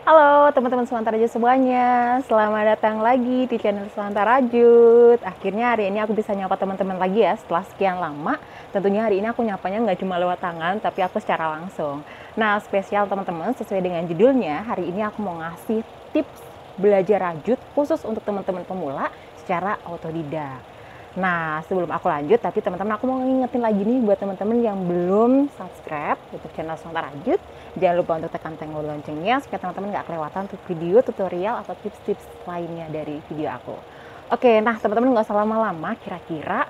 Halo teman-teman Semantar Rajut semuanya, selamat datang lagi di channel Semantar Rajut. Akhirnya hari ini aku bisa nyapa teman-teman lagi ya setelah sekian lama. Tentunya hari ini aku nyapanya nggak cuma lewat tangan, tapi aku secara langsung. Nah spesial teman-teman, sesuai dengan judulnya, hari ini aku mau ngasih tips belajar rajut khusus untuk teman-teman pemula secara otodidak. Nah, sebelum aku lanjut, tapi teman-teman aku mau ngingetin lagi nih buat teman-teman yang belum subscribe YouTube channel Semantar Rajut. Jangan lupa untuk tekan tombol loncengnya supaya teman-teman nggak kelewatan untuk video tutorial atau tips-tips lainnya dari video aku. Oke, nah teman-teman nggak usah lama-lama, kira-kira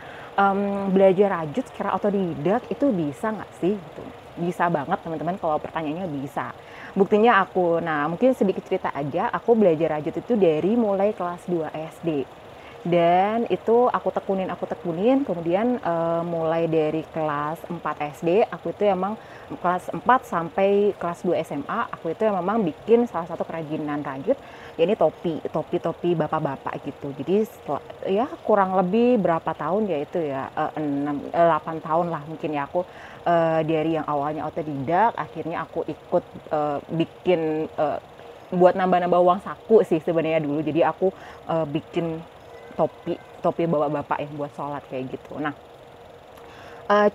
belajar rajut secara otodidak itu bisa nggak sih? Gitu. Bisa banget teman-teman, kalau pertanyaannya bisa. Buktinya aku, nah mungkin sedikit cerita aja, aku belajar rajut itu dari mulai kelas 2 SD. Dan itu aku tekunin, kemudian mulai dari kelas 4 SD, aku itu emang kelas 4 sampai kelas 2 SMA, aku itu memang bikin salah satu kerajinan rajut, ya ini topi bapak-bapak gitu. Jadi setelah, ya kurang lebih berapa tahun ya itu ya, 8 tahun lah mungkin ya aku dari yang awalnya otodidak, akhirnya aku ikut bikin buat nambah-nambah uang saku sih sebenarnya dulu. Jadi aku bikin topi bapak-bapak yang buat sholat kayak gitu. Nah,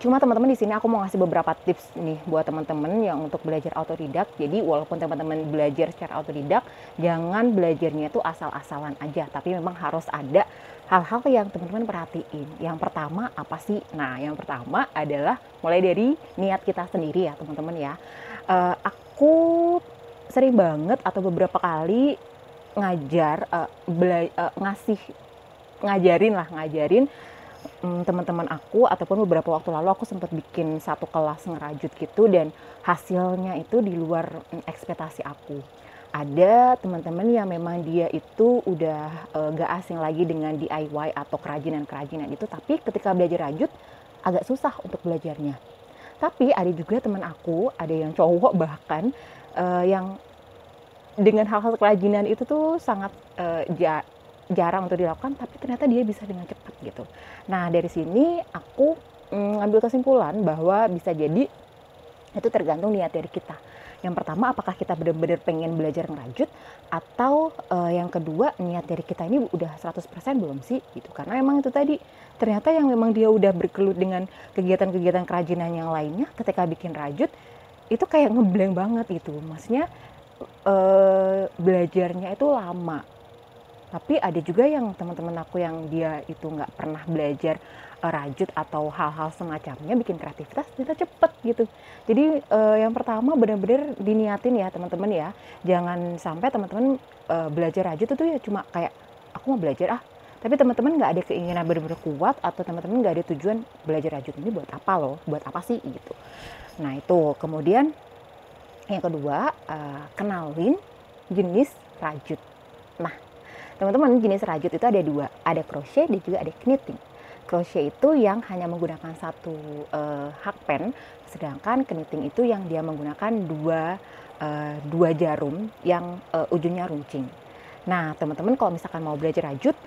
cuma teman-teman di sini aku mau ngasih beberapa tips nih buat teman-teman yang untuk belajar autodidak. Jadi walaupun teman-teman belajar secara autodidak, jangan belajarnya itu asal-asalan aja, tapi memang harus ada hal-hal yang teman-teman perhatiin. Yang pertama apa sih? Nah, yang pertama adalah mulai dari niat kita sendiri ya teman-teman ya. Aku sering banget atau beberapa kali ngajar, ngasih ngajarin teman-teman aku, ataupun beberapa waktu lalu aku sempat bikin satu kelas ngerajut gitu, dan hasilnya itu di luar ekspektasi aku. Ada teman-teman yang memang dia itu udah gak asing lagi dengan DIY atau kerajinan-kerajinan itu, tapi ketika belajar rajut agak susah untuk belajarnya. Tapi ada juga teman aku, ada yang cowok bahkan yang dengan hal-hal kerajinan itu tuh sangat jarang untuk dilakukan, tapi ternyata dia bisa dengan cepat gitu. Nah dari sini aku ngambil kesimpulan bahwa bisa jadi itu tergantung niat dari kita. Yang pertama, apakah kita benar-benar pengen belajar ngerajut, atau yang kedua, niat dari kita ini udah 100% belum sih gitu. Karena memang itu tadi, ternyata yang memang dia udah bergelut dengan kegiatan-kegiatan kerajinan yang lainnya, ketika bikin rajut itu kayak ngeblank banget gitu. Maksudnya belajarnya itu lama. Tapi ada juga yang teman-teman aku yang dia itu nggak pernah belajar rajut atau hal-hal semacamnya, bikin kreativitas ternyata cepet gitu. Jadi yang pertama benar-benar diniatin ya teman-teman ya. Jangan sampai teman-teman belajar rajut itu ya cuma kayak aku mau belajar ah. Tapi teman-teman nggak ada keinginan benar-benar kuat, atau teman-teman nggak ada tujuan belajar rajut ini buat apa loh, buat apa sih gitu. Nah itu, kemudian yang kedua, kenalin jenis rajut. Nah, teman-teman, jenis rajut itu ada dua, ada crochet dan juga ada knitting. Crochet itu yang hanya menggunakan satu hakpen, sedangkan knitting itu yang dia menggunakan dua jarum yang ujungnya runcing. Nah, teman-teman kalau misalkan mau belajar rajut,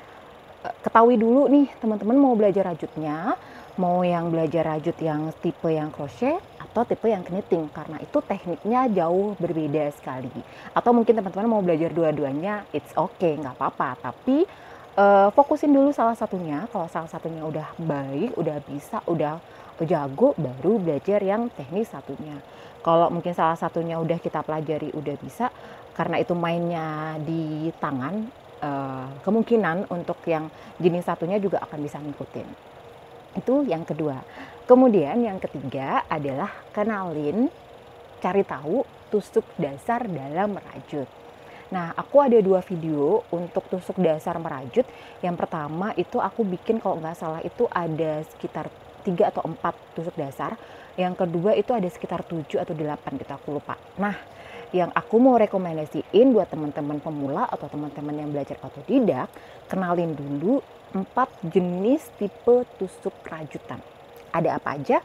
ketahui dulu nih teman-teman mau belajar rajutnya, mau yang belajar rajut yang tipe yang crochet atau tipe yang knitting, karena itu tekniknya jauh berbeda sekali. Atau mungkin teman-teman mau belajar dua-duanya, it's okay, nggak apa-apa, tapi fokusin dulu salah satunya. Kalau salah satunya udah baik, udah bisa, udah jago, baru belajar yang teknis satunya. Kalau mungkin salah satunya udah kita pelajari, udah bisa, karena itu mainnya di tangan, kemungkinan untuk yang jenis satunya juga akan bisa ngikutin. Itu yang kedua. Kemudian yang ketiga adalah kenalin, cari tahu tusuk dasar dalam merajut. Nah, aku ada dua video untuk tusuk dasar merajut. Yang pertama itu aku bikin, kalau nggak salah itu ada sekitar 3 atau 4 tusuk dasar. Yang kedua itu ada sekitar 7 atau 8 gitu, aku lupa. Nah, yang aku mau rekomendasiin buat teman-teman pemula atau teman-teman yang belajar otodidak, kenalin dulu 4 jenis tipe tusuk rajutan. Ada apa aja?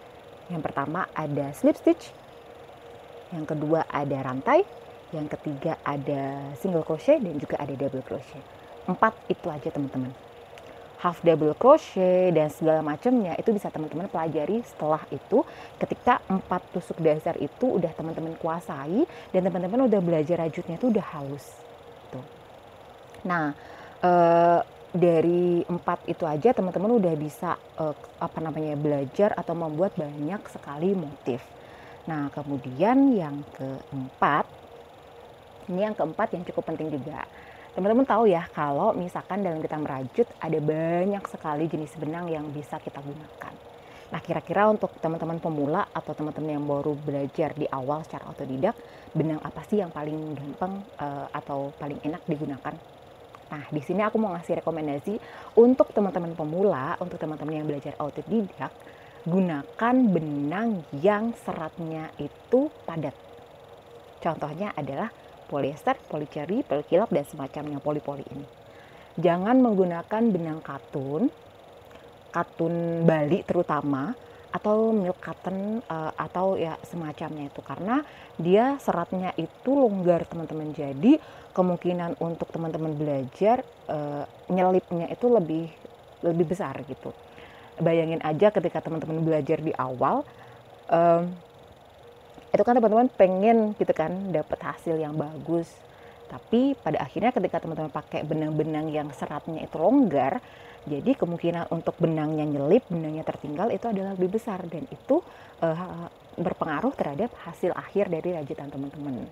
Yang pertama ada slip stitch, yang kedua ada rantai, yang ketiga ada single crochet, dan juga ada double crochet. 4 itu aja teman-teman. half double crochet dan segala macamnya itu bisa teman-teman pelajari setelah itu ketika 4 tusuk dasar itu udah teman-teman kuasai dan teman-teman udah belajar rajutnya itu udah halus tuh. Nah, dari 4 itu aja teman-teman udah bisa belajar atau membuat banyak sekali motif. Nah, kemudian yang keempat, ini yang keempat yang cukup penting juga. Teman-teman tahu ya kalau misalkan dalam kita merajut ada banyak sekali jenis benang yang bisa kita gunakan. Nah, kira-kira untuk teman-teman pemula atau teman-teman yang baru belajar di awal secara otodidak, benang apa sih yang paling gampang atau paling enak digunakan? Nah, di sini aku mau ngasih rekomendasi untuk teman-teman pemula, untuk teman-teman yang belajar otodidak, gunakan benang yang seratnya itu padat. Contohnya adalah polyester, polyceri, polykilap, dan semacamnya poli-poli ini. Jangan menggunakan benang katun Bali terutama, atau milk cotton atau ya semacamnya itu, karena dia seratnya itu longgar teman-teman. Jadi kemungkinan untuk teman-teman belajar nyelipnya itu lebih besar gitu. Bayangin aja ketika teman-teman belajar di awal, itu kan teman-teman pengen gitu kan dapat hasil yang bagus, tapi pada akhirnya ketika teman-teman pakai benang-benang yang seratnya itu longgar, jadi kemungkinan untuk benangnya nyelip, benangnya tertinggal itu adalah lebih besar, dan itu berpengaruh terhadap hasil akhir dari rajutan teman-teman.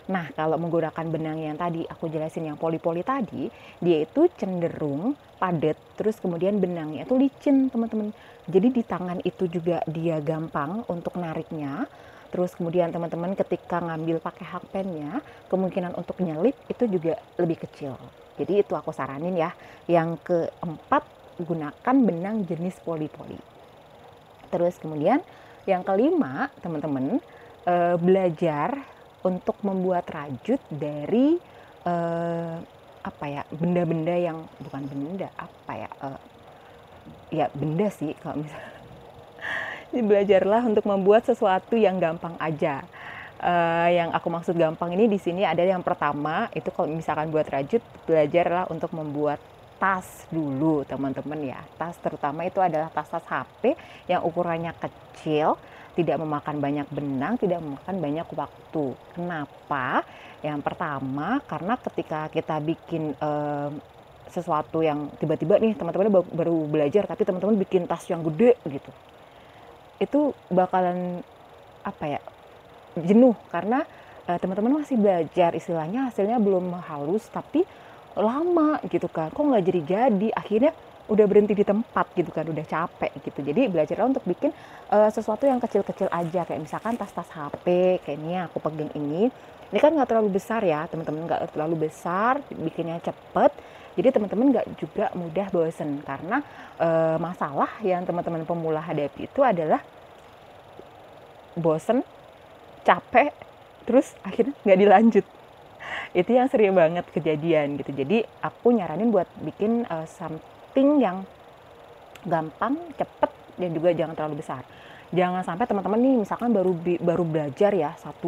Nah, kalau menggunakan benang yang tadi aku jelasin yang poli-poli tadi, dia itu cenderung padat, terus kemudian benangnya itu licin teman-teman. Jadi di tangan itu juga dia gampang untuk nariknya. Terus kemudian teman-teman ketika ngambil pakai hakpennya, kemungkinan untuk nyelip itu juga lebih kecil. Jadi itu aku saranin ya. Yang keempat, gunakan benang jenis poli-poli. Terus kemudian yang kelima, teman-teman belajar untuk membuat rajut dari benda-benda yang bukan benda, benda sih kalau misalnya. Belajarlah untuk membuat sesuatu yang gampang aja. Yang aku maksud gampang ini di sini ada yang pertama itu kalau misalkan buat rajut, belajarlah untuk membuat tas dulu teman-teman ya. Tas terutama itu adalah tas-tas HP yang ukurannya kecil, tidak memakan banyak benang, tidak memakan banyak waktu. Kenapa? Yang pertama karena ketika kita bikin sesuatu yang tiba-tiba nih teman-teman baru belajar tapi teman-teman bikin tas yang gede gitu, itu bakalan jenuh karena teman-teman masih belajar, istilahnya hasilnya belum halus tapi lama gitu kan, kok nggak jadi akhirnya udah berhenti di tempat gitu kan, udah capek gitu. Jadi belajarlah untuk bikin sesuatu yang kecil-kecil aja, kayak misalkan tas-tas HP kayak ini aku pegang ini kan nggak terlalu besar ya teman-teman, nggak terlalu besar, bikinnya cepet, jadi teman-teman nggak juga mudah bosen. Karena masalah yang teman-teman pemula hadapi itu adalah bosen, capek, terus akhirnya nggak dilanjut. Itu yang sering banget kejadian gitu. Jadi aku nyaranin buat bikin something yang gampang, cepet, dan juga jangan terlalu besar. Jangan sampai teman-teman nih misalkan baru belajar ya 1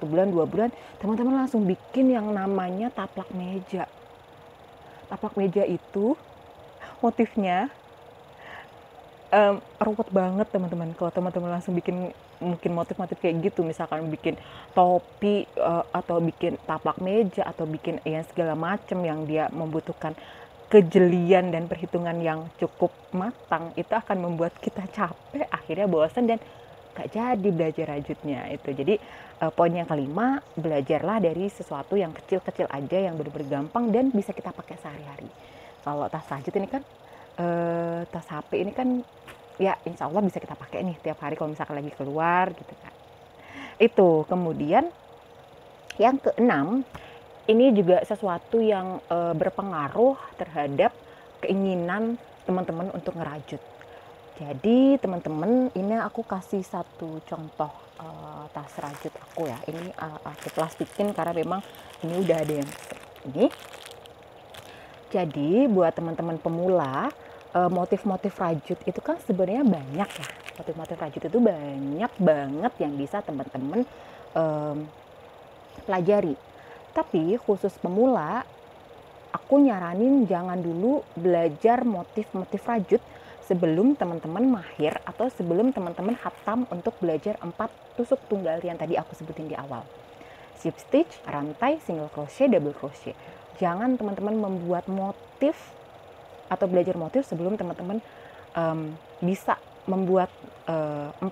bulan 2 bulan, teman-teman langsung bikin yang namanya taplak meja. Taplak meja itu motifnya ruwet banget teman-teman. Kalau teman-teman langsung bikin mungkin motif-motif kayak gitu, misalkan bikin topi atau bikin taplak meja atau bikin yang segala macam yang dia membutuhkan kejelian dan perhitungan yang cukup matang, itu akan membuat kita capek, akhirnya bosan dan gak jadi belajar rajutnya itu. Jadi poin yang kelima, belajarlah dari sesuatu yang kecil-kecil aja, yang benar-benar gampang dan bisa kita pakai sehari-hari. Kalau tas rajut ini kan tas HP ini kan ya insya Allah bisa kita pakai nih tiap hari kalau misalkan lagi keluar gitu kan. Itu. Kemudian yang keenam, ini juga sesuatu yang berpengaruh terhadap keinginan teman-teman untuk ngerajut. Jadi teman-teman, ini aku kasih satu contoh tas rajut aku ya. Ini aku plastikin karena memang ini udah ada yang ini. Jadi buat teman-teman pemula, motif-motif rajut itu kan sebenarnya banyak ya. Motif-motif rajut itu banyak banget yang bisa teman-teman pelajari. Tapi khusus pemula, aku nyaranin jangan dulu belajar motif-motif rajut sebelum teman-teman mahir atau sebelum teman-teman hatam untuk belajar 4 tusuk tunggal yang tadi aku sebutin di awal. Slip stitch, rantai, single crochet, double crochet. Jangan teman-teman membuat motif atau belajar motif sebelum teman-teman bisa membuat 4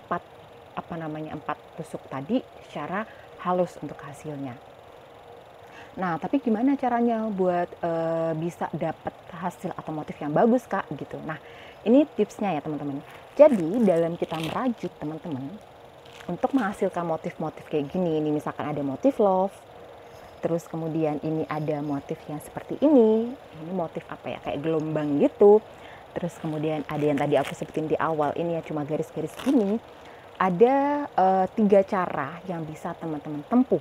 tusuk tadi secara halus untuk hasilnya. Nah, tapi gimana caranya buat bisa dapat hasil atau motif yang bagus, Kak, gitu. Nah, ini tipsnya ya, teman-teman. Jadi, dalam kita merajut, teman-teman, untuk menghasilkan motif-motif kayak gini, ini misalkan ada motif love, terus kemudian ini ada motif yang seperti ini motif apa ya, kayak gelombang gitu. Terus kemudian ada yang tadi aku sebutin di awal, ini ya cuma garis-garis gini. Ada 3 cara yang bisa teman-teman tempuh.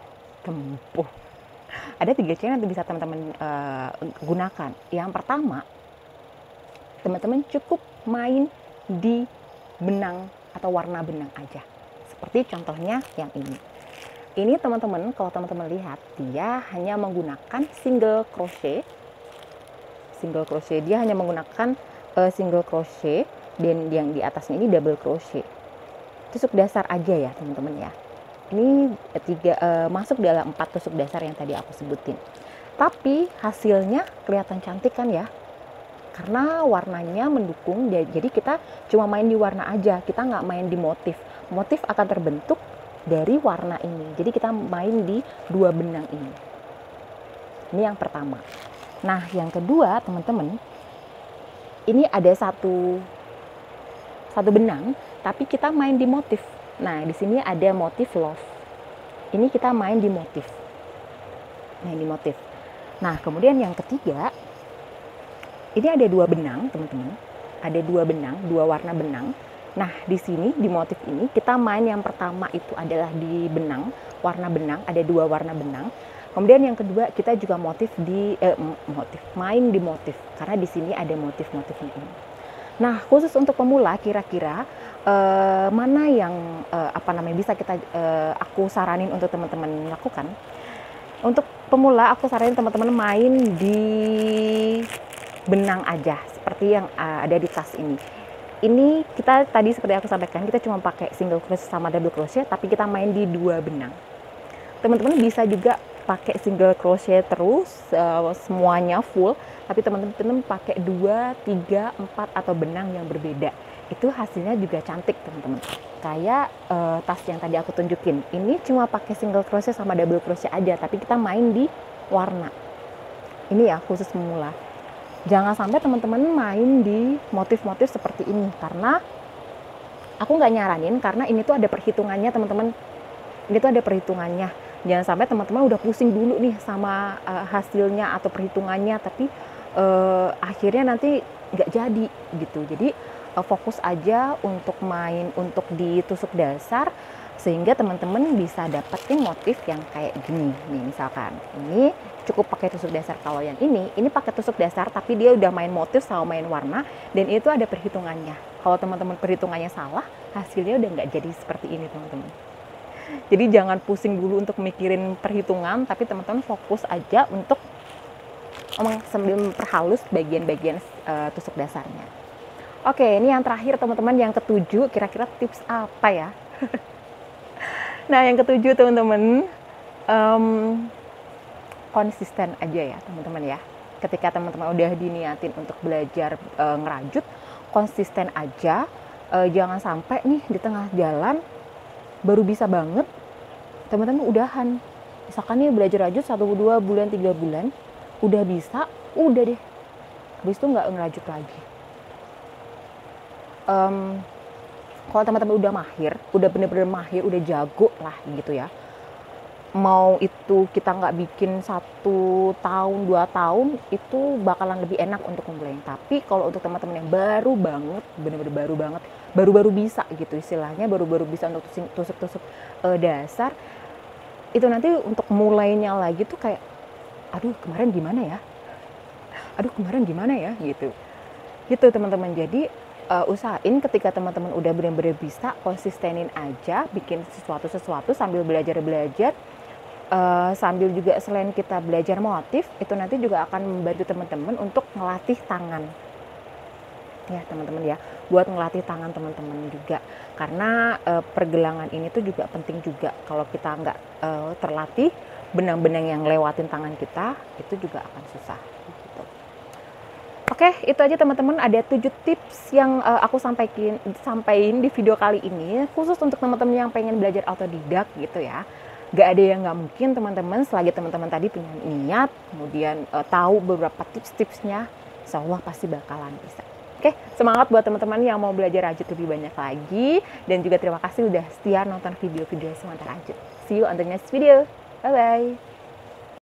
Ada 3 cara yang bisa teman-teman gunakan. Yang pertama, teman-teman cukup main di benang atau warna benang aja. Seperti contohnya yang ini. Ini teman-teman, kalau teman-teman lihat, dia hanya menggunakan single crochet. Dia hanya menggunakan single crochet, dan yang di atasnya ini double crochet. Tusuk dasar aja ya, teman-teman ya. Ini masuk dalam 4 tusuk dasar yang tadi aku sebutin. Tapi hasilnya kelihatan cantik kan ya? Karena warnanya mendukung, jadi kita cuma main di warna aja, kita nggak main di motif. Motif akan terbentuk dari warna ini. Jadi kita main di 2 benang ini. Ini yang pertama. Nah, yang kedua, teman-teman, ini ada satu benang, tapi kita main di motif. Nah, di sini ada motif love. Ini kita main di motif. Nah, kemudian yang ketiga, ini ada 2 benang, teman-teman. Ada 2 benang, 2 warna benang. Nah, di sini di motif ini kita main yang pertama itu adalah di benang, warna benang, ada 2 warna benang. Kemudian yang kedua kita juga main di motif karena di sini ada motif-motifnya ini. Nah, khusus untuk pemula kira-kira mana yang bisa aku saranin untuk teman-teman lakukan. Untuk pemula aku saranin teman-teman main di benang aja seperti yang ada di tas ini. Ini kita tadi seperti aku sampaikan, kita cuma pakai single crochet sama double crochet, tapi kita main di 2 benang. Teman-teman bisa juga pakai single crochet terus semuanya full, tapi teman-teman pakai 2, 3, 4 atau benang yang berbeda. Itu hasilnya juga cantik, teman-teman. Kayak tas yang tadi aku tunjukin. Ini cuma pakai single crochet sama double crochet aja, tapi kita main di warna. Ini ya khusus pemula. Jangan sampai teman-teman main di motif-motif seperti ini, karena aku nggak nyaranin, karena ini tuh ada perhitungannya, teman-teman. Ini tuh ada perhitungannya. Jangan sampai teman-teman udah pusing dulu nih sama hasilnya atau perhitungannya, tapi akhirnya nanti nggak jadi gitu. Jadi fokus aja untuk main untuk di tusuk dasar, sehingga teman-teman bisa dapetin motif yang kayak gini nih. Misalkan ini cukup pakai tusuk dasar. Kalau yang ini pakai tusuk dasar tapi dia udah main motif sama main warna, dan itu ada perhitungannya. Kalau teman-teman perhitungannya salah, hasilnya udah nggak jadi seperti ini, teman-teman. Jadi jangan pusing dulu untuk mikirin perhitungan, tapi teman-teman fokus aja untuk sambil memperhalus bagian-bagian tusuk dasarnya. Oke, ini yang terakhir, teman-teman, yang ketujuh. Kira-kira tips apa ya? Nah, yang ketujuh, teman-teman, konsisten aja ya, teman-teman ya. Ketika teman-teman udah diniatin untuk belajar ngerajut, konsisten aja. Jangan sampai nih di tengah jalan baru bisa banget, teman-teman udahan. Misalkan nih belajar rajut 1, 2 bulan, 3 bulan, udah bisa, udah deh. Habis itu nggak ngerajut lagi. Kalau teman-teman udah mahir, udah bener-bener mahir, udah jago lah gitu ya, mau itu kita nggak bikin 1 tahun, 2 tahun, itu bakalan lebih enak untuk memulai. Tapi kalau untuk teman-teman yang baru banget, bener-bener baru banget, baru-baru bisa gitu istilahnya, baru-baru bisa untuk tusuk-tusuk dasar, itu nanti untuk mulainya lagi tuh kayak, aduh kemarin gimana ya gitu teman-teman. Jadi usahain ketika teman-teman udah benar-benar bisa, konsistenin aja, bikin sesuatu sambil belajar. sambil juga selain kita belajar motif, itu nanti juga akan membantu teman-teman untuk ngelatih tangan. Ya teman-teman ya, buat ngelatih tangan teman-teman juga. Karena pergelangan ini tuh juga penting juga. Kalau kita nggak terlatih, benang-benang yang lewatin tangan kita, itu juga akan susah. Gitu. Oke, itu aja teman-teman. Ada 7 tips yang aku sampaikan di video kali ini, khusus untuk teman-teman yang pengen belajar autodidak gitu ya. Gak ada yang nggak mungkin teman-teman, selagi teman-teman tadi punya niat, kemudian tahu beberapa tips-tipsnya, insya Allah pasti bakalan bisa. Oke, semangat buat teman-teman yang mau belajar rajut lebih banyak lagi, dan juga terima kasih udah setia nonton video-video sementara rajut. See you on the next video. Bye-bye.